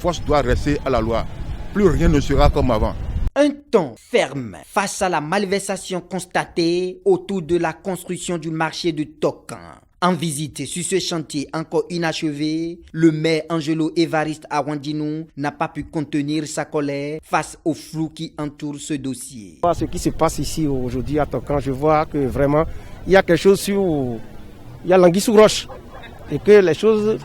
force doit rester à la loi. Plus rien ne sera comme avant. Un ton ferme face à la malversation constatée autour de la construction du marché de Tokan. En visite sur ce chantier encore inachevé, le maire Angelo Évariste Awandinou n'a pas pu contenir sa colère face au flou qui entoure ce dossier. Ce qui se passe ici aujourd'hui à Tokan, je vois que vraiment il y a quelque chose il y a l'anguille sous roche. Et que les choses,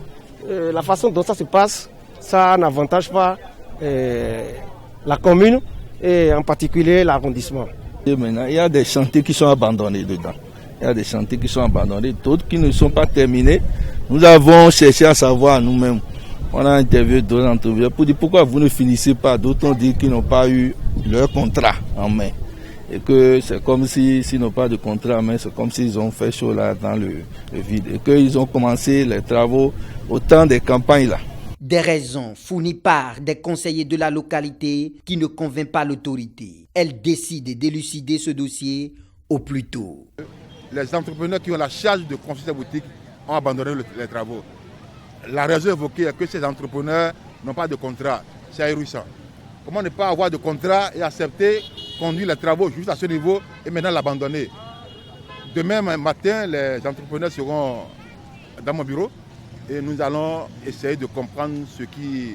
la façon dont ça se passe, ça n'avantage pas la commune et en particulier l'arrondissement. Et maintenant, il y a des chantiers qui sont abandonnés dedans. Il y a des chantiers qui sont abandonnés, d'autres qui ne sont pas terminés. Nous avons cherché à savoir nous-mêmes. On a interviewé d'autres entreprises pour dire pourquoi vous ne finissez pas. D'autres ont dit qu'ils n'ont pas eu leur contrat en main. Et que c'est comme s'ils n'ont pas de contrat en main, c'est comme s'ils ont fait chaud là dans le vide. Et qu'ils ont commencé les travaux au temps des campagnes là. Des raisons fournies par des conseillers de la localité qui ne convainquent pas l'autorité. Elle décide d'élucider ce dossier au plus tôt. Les entrepreneurs qui ont la charge de construire ces boutiques ont abandonné les travaux. La raison évoquée est que ces entrepreneurs n'ont pas de contrat. C'est ahurissant. Comment ne pas avoir de contrat et accepter conduire les travaux juste à ce niveau et maintenant l'abandonner? Demain matin, les entrepreneurs seront dans mon bureau et nous allons essayer de comprendre ce qui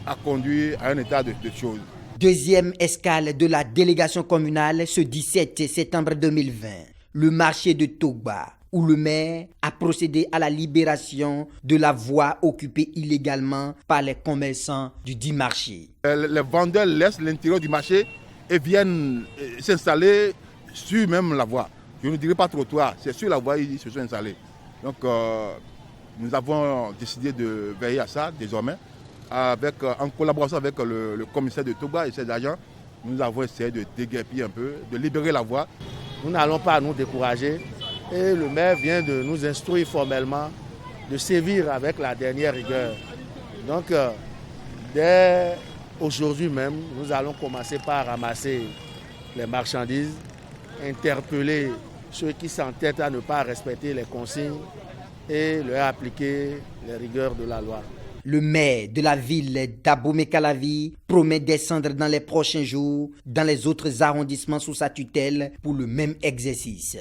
a conduit à un état de choses. Deuxième escale de la délégation communale ce 17 septembre 2020. Le marché de Togba, où le maire a procédé à la libération de la voie occupée illégalement par les commerçants du dit marché. Les vendeurs laissent l'intérieur du marché et viennent s'installer sur même la voie. Je ne dirais pas trottoir, c'est sur la voie ils se sont installés. Donc nous avons décidé de veiller à ça désormais. En collaboration avec le commissaire de Togba et ses agents, nous avons essayé de déguerpir un peu, de libérer la voie. Nous n'allons pas nous décourager et le maire vient de nous instruire formellement de sévir avec la dernière rigueur. Donc, dès aujourd'hui même, nous allons commencer par ramasser les marchandises, interpeller ceux qui s'entêtent à ne pas respecter les consignes et leur appliquer les rigueurs de la loi. Le maire de la ville d'Abomey-Calavi promet descendre dans les prochains jours dans les autres arrondissements sous sa tutelle pour le même exercice.